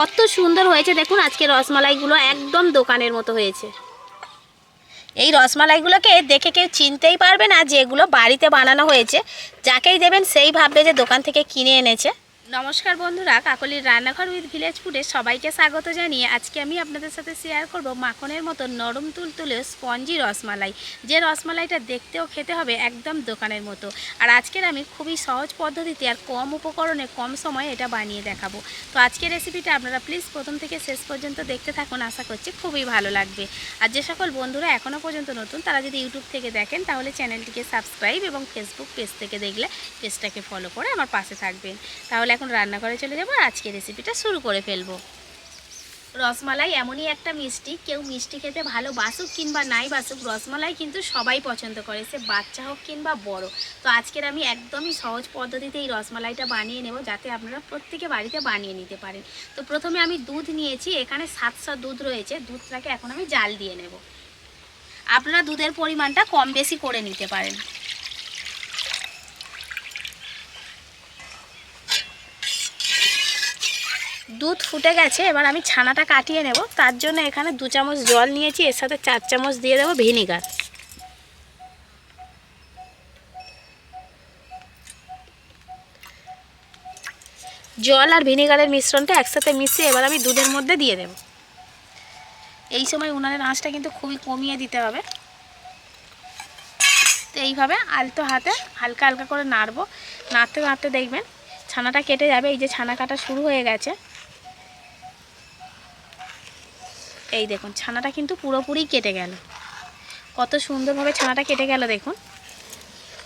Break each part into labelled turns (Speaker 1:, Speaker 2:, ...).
Speaker 1: কত সুন্দর হয়েছে দেখুন। আজকে রসমালাইগুলো একদম দোকানের মতো হয়েছে। এই রসমালাইগুলোকে দেখে কেউ চিনতেই পারবে না যে এগুলো বাড়িতে বানানো হয়েছে। যাকেই দেবেন সেই ভাববে যে দোকান থেকে কিনে এনেছে। নমস্কার বন্ধুরা, কাকলির রান্নাঘর উইথ ভিলেজ ফুডে সবাইকে স্বাগত জানিয়ে আজকে আমি আপনাদের সাথে শেয়ার করব মাখনের মতো নরম তুলতুলে স্পঞ্জি রসমালাই, যে রসমালাইটা দেখতেও খেতে হবে একদম দোকানের মতো। আর আজকের আমি খুবই সহজ পদ্ধতিতে আর কম উপকরণে কম সময়ে এটা বানিয়ে দেখাবো। তো আজকের রেসিপিটা আপনারা প্লিজ প্রথম থেকে শেষ পর্যন্ত দেখতে থাকুন, আশা করছি খুবই ভালো লাগবে। আর যে সকল বন্ধুরা এখনও পর্যন্ত নতুন তারা যদি ইউটিউব থেকে দেখেন তাহলে চ্যানেলটিকে সাবস্ক্রাইব এবং ফেসবুক পেজ থেকে দেখলে পেজটাকে ফলো করে আমার পাশে থাকবেন। তাহলে এখন রান্নাঘরে চলে যাবো, আজকে রেসিপিটা শুরু করে ফেলবো। রসমালাই এমনই একটা মিষ্টি, কেউ মিষ্টি খেতে ভালোবাসুক কিংবা নাই বাসুক, রসমালাই কিন্তু সবাই পছন্দ করে, সে বাচ্চা হোক কিংবা বড়। তো আজকের আমি একদমই সহজ পদ্ধতিতে এই রসমালাইটা বানিয়ে নেব, যাতে আপনারা প্রত্যেকে বাড়িতে বানিয়ে নিতে পারেন। তো প্রথমে আমি দুধ নিয়েছি, এখানে 700 দুধ রয়েছে। দুধটাকে এখন আমি জাল দিয়ে নেব। আপনারা দুধের পরিমাণটা কম বেশি করে নিতে পারেন। দুধ ফুটে গেছে, এবার আমি ছানাটা কাটিয়ে নেব। তার জন্য এখানে 2 চামচ জল নিয়েছি, এর সাথে 4 চামচ দিয়ে দেবো ভিনিগার। জল আর ভিনিগারের মিশ্রণটা একসাথে মিশিয়ে এবার আমি দুধের মধ্যে দিয়ে দেব। এই সময় উনানের আঁচটা কিন্তু খুবই কমিয়ে দিতে হবে। তো এইভাবে আলতো হাতে হালকা হালকা করে নাড়বো। নাড়তে নাড়তে দেখবেন ছানাটা কেটে যাবে। এই যে ছানা কাটা শুরু হয়ে গেছে, এই দেখুন ছানাটা কিন্তু পুরোপুরি কেটে গেল। কত সুন্দরভাবে ছানাটা কেটে গেল দেখুন।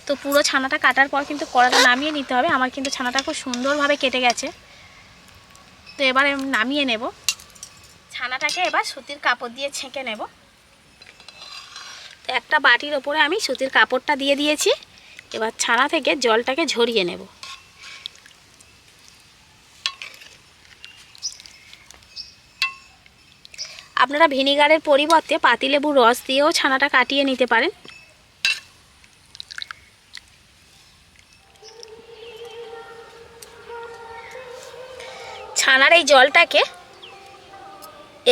Speaker 1: তো পুরো ছানাটা কাটার পর কিন্তু কড়াটা নামিয়ে নিতে হবে। আমার কিন্তু ছানাটা খুব সুন্দরভাবে কেটে গেছে। তো এবার আমি নামিয়ে নেব ছানাটাকে। এবার সুতির কাপড় দিয়ে ছেঁকে নেব। তো একটা বাটির ওপরে আমি সুতির কাপড়টা দিয়ে দিয়েছি। এবার ছানা থেকে জলটাকে ঝরিয়ে নেব। আপনারা ভিনিগারের পরিবর্তে পাতিলেবুর রস দিয়েও ছানাটা কাটিয়ে নিতে পারেন। ছানার এই জলটাকে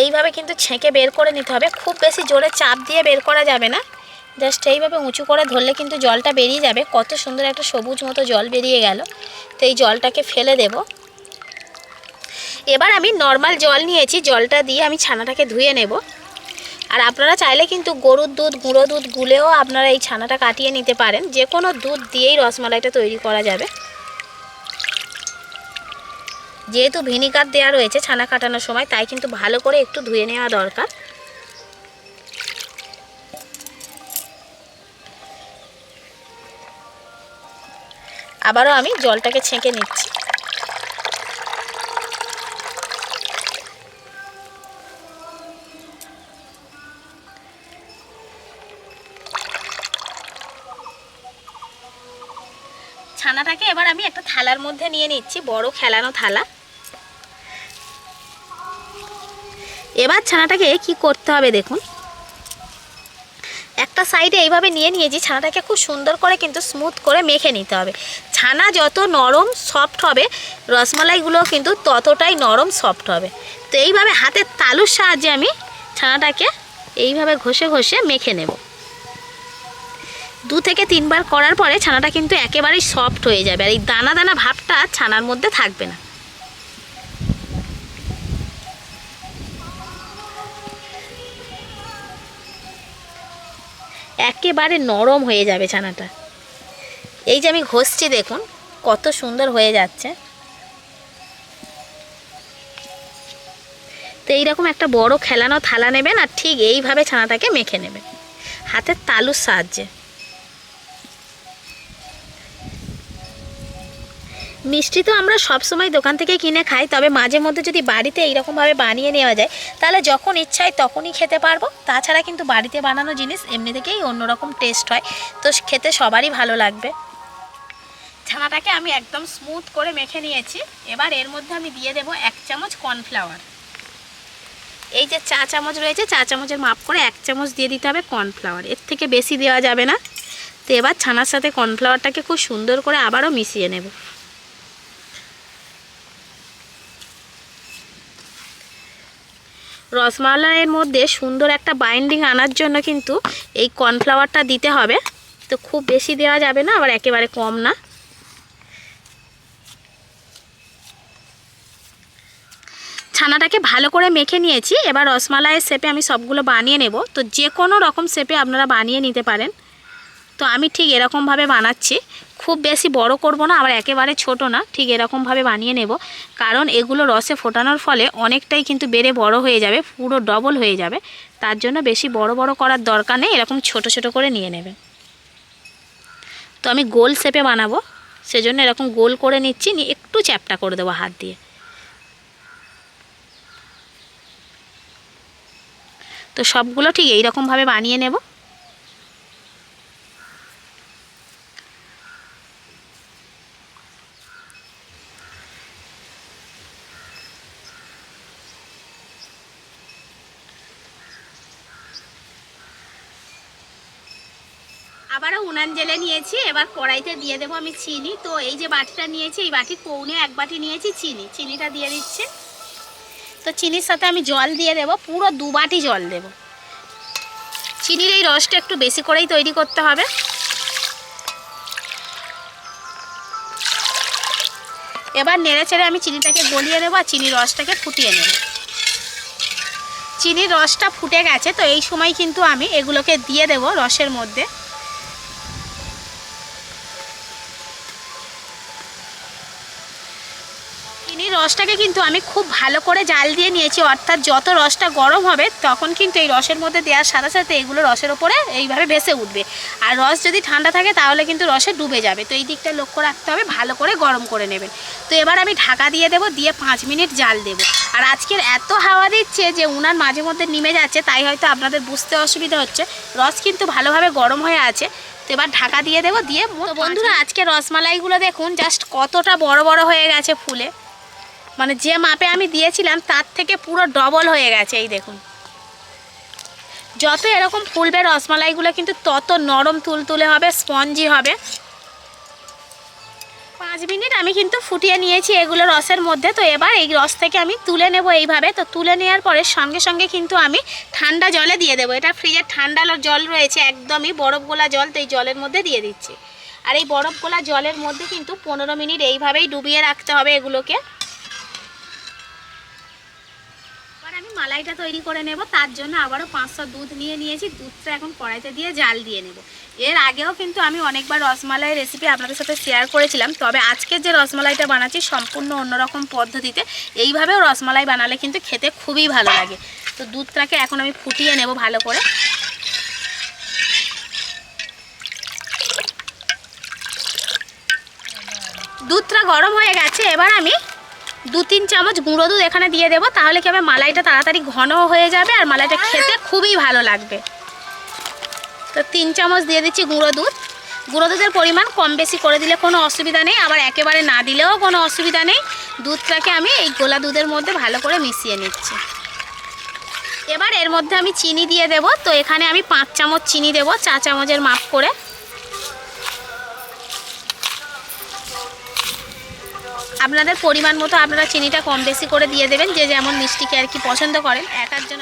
Speaker 1: এইভাবে কিন্তু ছেঁকে বের করে নিতে হবে। খুব বেশি জোরে চাপ দিয়ে বের করা যাবে না, জাস্ট এইভাবে উঁচু করে ধরলে কিন্তু জলটা বেরিয়ে যাবে। কত সুন্দর একটা সবুজ মতো জল বেরিয়ে গেল। তো এই জলটাকে ফেলে দেব। এবার আমি নর্মাল জল নিয়েছি, জলটা দিয়ে আমি ছানাটাকে ধুয়ে নেব। আর আপনারা চাইলে কিন্তু গরুর দুধ, গুঁড়ো দুধ গুলেও আপনারা এই ছানাটা কাটিয়ে নিতে পারেন। যে কোনো দুধ দিয়েই রসমালাইটা তৈরি করা যাবে। যেহেতু ভিনিগার দেওয়া রয়েছে ছানা কাটানোর সময়, তাই কিন্তু ভালো করে একটু ধুয়ে নেওয়া দরকার। আবারও আমি জলটাকে ছেঁকে নিচ্ছি। ছানাটাকে এবার আমি একটা থালার মধ্যে নিয়ে নিচ্ছি, বড় খেলানো থালা। এবার ছানাটাকে কি করতে হবে দেখুন, একটা সাইডে এইভাবে নিয়ে নিয়েছি। ছানাটাকে খুব সুন্দর করে কিন্তু স্মুথ করে মেখে নিতে হবে। ছানা যত নরম সফট হবে, রসমালাইগুলো কিন্তু ততটাই নরম সফট হবে। তো এইভাবে হাতের তালুর সাহায্যে আমি ছানাটাকে এইভাবে ঘষে ঘষে মেখে নেব। 2 থেকে 3 বার করার পরে ছানাটা কিন্তু একেবারেই সফট হয়ে যাবে, আর এই দানা দানা ভাবটা ছানার মধ্যে থাকবে না। একেবারে নরম হয়ে যাবে ছানাটা। এই যে আমি ঘষছি দেখুন কত সুন্দর হয়ে যাচ্ছে। তো এইরকম একটা বড় খেলানো থালা নেবেন, আর ঠিক এইভাবে ছানাটাকে মেখে নেবেন হাতের তালুর সাহায্যে। মিষ্টি তো আমরা সবসময় দোকান থেকে কিনে খাই, তবে মাঝে মধ্যে যদি বাড়িতে এইরকমভাবে বানিয়ে নেওয়া যায় তাহলে যখন ইচ্ছা হয় তখনই খেতে পারবো। তাছাড়া কিন্তু বাড়িতে বানানো জিনিস এমনি থেকেই অন্যরকম টেস্ট হয়, তো খেতে সবারই ভালো লাগবে। ছানাটাকে আমি একদম স্মুথ করে মেখে নিয়েছি। এবার এর মধ্যে আমি দিয়ে দেব 1 চামচ কর্নফ্লাওয়ার। এই যে 4 চামচ রয়েছে, 4 চামচের মাপ করে 1 চামচ দিয়ে দিতে হবে কর্নফ্লাওয়ার, এর থেকে বেশি দেওয়া যাবে না। তো এবার ছানার সাথে কর্নফ্লাওয়ারটাকে খুব সুন্দর করে আবারও মিশিয়ে নেব। রসমালাইয়ের মধ্যে সুন্দর একটা বাইন্ডিং আনার জন্য কিন্তু এই কর্নফ্লাওয়ারটা দিতে হবে। তো খুব বেশি দেওয়া যাবে না, আবার একেবারে কম না। ছানাটাকে ভালো করে মেখে নিয়েছি। এবার রসমালাইয়ের শেপে আমি সবগুলো বানিয়ে নেব। তো যে কোনো রকম শেপে আপনারা বানিয়ে নিতে পারেন। তো আমি ঠিক এরকমভাবে বানাচ্ছি, খুব বেশি বড় করব না, আবার একেবারে ছোট না, ঠিক এরকমভাবে বানিয়ে নেব। কারণ এগুলো রসে ফোটানোর ফলে অনেকটাই কিন্তু বেড়ে বড় হয়ে যাবে, পুরো ডবল হয়ে যাবে। তার জন্য বেশি বড় বড় করার দরকার নেই, এরকম ছোট ছোট করে নিয়ে নেবেন। তো আমি গোল শেপে বানাবো, সেজন্য এরকম গোল করে নিচ্ছি, নিয়ে একটু চ্যাপটা করে দেবো হাত দিয়ে। তো সবগুলো ঠিক এইরকমভাবে বানিয়ে নেব। আবারও উনান জেলে নিয়েছি। এবার কড়াইতে দিয়ে দেবো আমি চিনি। তো এই যে বাটিটা নিয়েছি, এই বাটির পৌনে 1 বাটি নিয়েছি চিনি। চিনিটা দিয়ে দিচ্ছি। তো চিনির সাথে আমি জল দিয়ে দেবো, পুরো 2 বাটি জল দেব। চিনির এই রসটা একটু বেশি করেই তৈরি করতে হবে। এবার নেড়ে চেড়ে আমি চিনিটাকে গলিয়ে নেবো আর চিনির রসটাকে ফুটিয়ে নেব। চিনির রসটা ফুটে গেছে। তো এই সময় কিন্তু আমি এগুলোকে দিয়ে দেব রসের মধ্যে। চিনির রসটাকে কিন্তু আমি খুব ভালো করে জাল দিয়ে নিয়েছি, অর্থাৎ যত রসটা গরম হবে তখন কিন্তু এই রসের মধ্যে দেওয়ার সাথে সাথে এগুলো রসের ওপরে এইভাবে ভেসে উঠবে। আর রস যদি ঠান্ডা থাকে তাহলে কিন্তু রসে ডুবে যাবে। তো এই দিকটা লক্ষ্য রাখতে হবে, ভালো করে গরম করে নেবেন। তো এবার আমি ঢাকা দিয়ে দেবো, দিয়ে 5 মিনিট জাল দেব। আর আজকের এত হাওয়া দিচ্ছে যে উনান মাঝে মধ্যে নেমে যাচ্ছে, তাই হয়তো আপনাদের বুঝতে অসুবিধা হচ্ছে। রস কিন্তু ভালোভাবে গরম হয়ে আছে। তো এবার ঢাকা দিয়ে দেবো, দিয়ে বন্ধুরা আজকে রসমালাইগুলো দেখুন জাস্ট কতটা বড় বড় হয়ে গেছে ফুলে, মানে যে মাপে আমি দিয়েছিলাম তার থেকে পুরো ডবল হয়ে গেছে। এই দেখুন, যত এরকম ফুলবে রসমালাইগুলো কিন্তু তত নরম তুলতুলে হবে, স্পঞ্জি হবে। 5 মিনিট আমি কিন্তু ফুটিয়ে নিয়েছি এগুলো রসের মধ্যে। তো এবার এই রস থেকে আমি তুলে নেব এইভাবে। তো তুলে নেওয়ার পরে সঙ্গে সঙ্গে কিন্তু আমি ঠান্ডা জলে দিয়ে দেবো। এটা ফ্রিজের ঠান্ডা জল রয়েছে, একদমই বরফ গোলা জল। তো এই জলের মধ্যে দিয়ে দিচ্ছি। আর এই বরফ গোলা জলের মধ্যে কিন্তু 15 মিনিট এইভাবেই ডুবিয়ে রাখতে হবে এগুলোকে। আমি মালাইটা তৈরি করে নেব, তার জন্য আবারও 500 দুধ নিয়ে নিয়েছি। দুধটা এখন কড়াইতে দিয়ে জাল দিয়ে নেব। এর আগেও কিন্তু আমি অনেকবার রসমালাই রেসিপি আপনাদের সাথে শেয়ার করেছিলাম, তবে আজকের যে রসমালাইটা বানাচ্ছি সম্পূর্ণ অন্যরকম পদ্ধতিতে। এইভাবেও রসমালাই বানালে কিন্তু খেতে খুবই ভালো লাগে। তো দুধটাকে এখন আমি ফুটিয়ে নেব ভালো করে। দুধটা গরম হয়ে গেছে। এবার আমি 2-3 চামচ গুঁড়ো দুধ এখানে দিয়ে দেবো, তাহলে কি হবে মালাইটা তাড়াতাড়ি ঘনও হয়ে যাবে আর মালাইটা খেতে খুবই ভালো লাগবে। তো 3 চামচ দিয়ে দিচ্ছি গুঁড়ো দুধ। গুঁড়ো দুধের পরিমাণ কম বেশি করে দিলে কোনো অসুবিধা নেই, আবার একেবারে না দিলেও কোনো অসুবিধা নেই। দুধটাকে আমি এই গোলা দুধের মধ্যে ভালো করে মিশিয়ে নিচ্ছি। এবার এর মধ্যে আমি চিনি দিয়ে দেব। তো এখানে আমি 5 চামচ চিনি দেব, 4 চামচের মাপ করে। আপনাদের পরিমাণ মতো আপনারা চিনিটা কম বেশি করে দিয়ে দেবেন, যে যেমন মিষ্টিকে আর কি পছন্দ করেন এক একজন।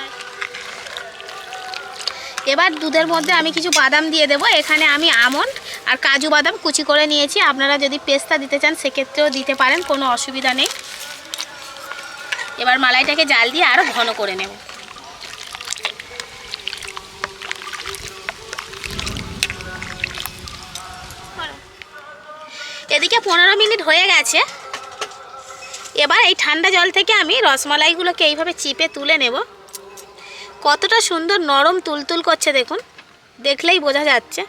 Speaker 1: এবার দুধের মধ্যে আমি কিছু বাদাম দিয়ে দেবো। এখানে আমি আমন্ড আর কাজু বাদাম কুচি করে নিয়েছি। আপনারা যদি পেস্তা দিতে চান সেক্ষেত্রেও দিতে পারেন, কোনো অসুবিধা নেই। এবার মালাইটাকে জাল দিয়ে আরও ঘন করে নেব। এদিকে 15 মিনিট হয়ে গেছে। এবার এই ঠান্ডা জল থেকে আমি রসমালাইগুলোকে এইভাবে চিপে তুলে নেব। কতটা সুন্দর নরম তুলতুল করছে দেখুন, দেখলেই বোঝা যাচ্ছে।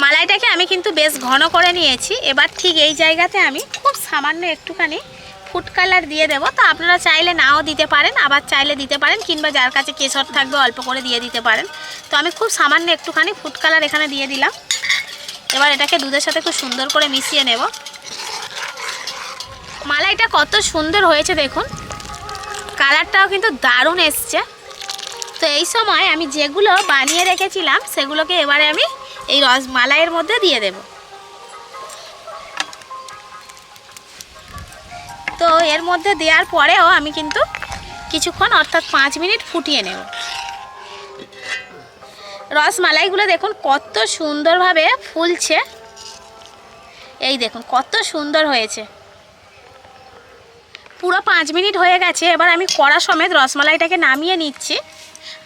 Speaker 1: মালাইটাকে আমি কিন্তু বেশ ঘন করে নিয়েছি। এবার ঠিক এই জায়গাতে আমি খুব সামান্য একটুখানি ফুড কালার দিয়ে দেবো। তো আপনারা চাইলে নাও দিতে পারেন, আবার চাইলে দিতে পারেন, কিংবা যার কাছে কেশর থাকবে অল্প করে দিয়ে দিতে পারেন। তো আমি খুব সামান্য একটুখানি ফুড কালার এখানে দিয়ে দিলাম। এবার এটাকে দুধের সাথে খুব সুন্দর করে মিশিয়ে নেব। মালাইটা কত সুন্দর হয়েছে দেখুন, কালারটাও কিন্তু দারুণ এসছে। তো তো এই সময় আমি যেগুলো বানিয়ে রেখেছিলাম সেগুলোকে এবারে আমি এই রসমালাইয়ের মধ্যে দিয়ে দেব। তো এর মধ্যে দেওয়ার পরেও আমি কিন্তু কিছুক্ষণ অর্থাৎ 5 মিনিট ফুটিয়ে নেব। রসমালাইগুলো দেখুন কত সুন্দরভাবে ফুলছে, এই দেখুন কত সুন্দর হয়েছে। পুরো 5 মিনিট হয়ে গেছে। এবার আমি কড়া সমেত রসমালাইটাকে নামিয়ে নিচ্ছি।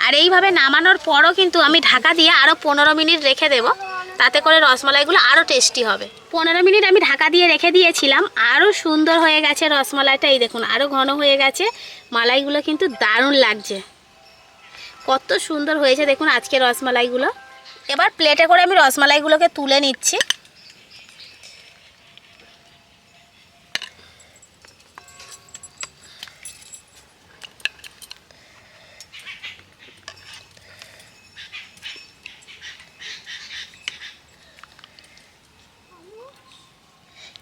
Speaker 1: আর এইভাবে নামানোর পরও কিন্তু আমি ঢাকা দিয়ে আরও 15 মিনিট রেখে দেব, তাতে করে রসমালাইগুলো আরও টেস্টি হবে। 15 মিনিট আমি ঢাকা দিয়ে রেখে দিয়েছিলাম, আরও সুন্দর হয়ে গেছে রসমালাইটা। এই দেখুন আরও ঘন হয়ে গেছে, মালাইগুলো কিন্তু দারুণ লাগছে, কত সুন্দর হয়েছে দেখুন আজকে রসমালাইগুলো। এবার প্লেটে করে আমি রসমালাইগুলোকে তুলে নিচ্ছি।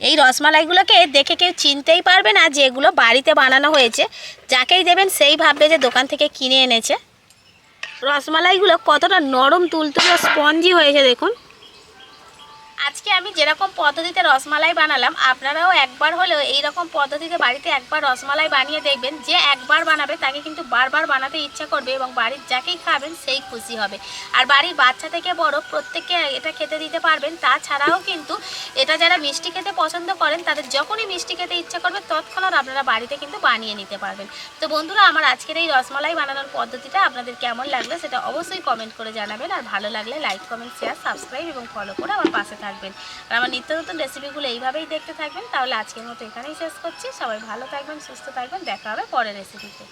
Speaker 1: এই রসমালাইগুলোকে দেখে কেউ চিনতেই পারবে না যে এগুলো বাড়িতে বানানো হয়েছে, যাকেই দেবেন সেই ভাববে যে দোকান থেকে কিনে এনেছে। রসমালাইগুলো কতটা নরম তুলতুলে স্পঞ্জি হয়েছে দেখুন। আজকে আমি যেরকম পদ্ধতিতে রসমালাই বানালাম, আপনারাও একবার হলেও এই রকম পদ্ধতিতে বাড়িতে একবার রসমালাই বানিয়ে দেখবেন। যে একবার বানাবে তাকে কিন্তু বারবার বানাতে ইচ্ছা করবে এবং বাড়ির যাকেই খাবেন সেই খুশি হবে। আর বাড়ির বাচ্চা থেকে বড় প্রত্যেককে এটা খেতে দিতে পারবেন। তাছাড়াও কিন্তু এটা যারা মিষ্টি খেতে পছন্দ করেন তাদের যখনই মিষ্টি খেতে ইচ্ছা করবে তৎক্ষণাৎ আপনারা বাড়িতে কিন্তু বানিয়ে নিতে পারবেন। তো বন্ধুরা, আমার আজকের এই রসমালাই বানানোর পদ্ধতিটা আপনাদের কেমন লাগলো সেটা অবশ্যই কমেন্ট করে জানাবেন। আর ভালো লাগলে লাইক, কমেন্ট, শেয়ার, সাবস্ক্রাইব এবং ফলো করে আমার পাশে থাকবেন। আর আমার নিত্য নতুন রেসিপিগুলো এইভাবেই দেখতে থাকবেন। তাহলে আজকের মতো এখানেই শেষ করছি। সবাই ভালো থাকবেন, সুস্থ থাকবেন, দেখা হবে পরের রেসিপিতে।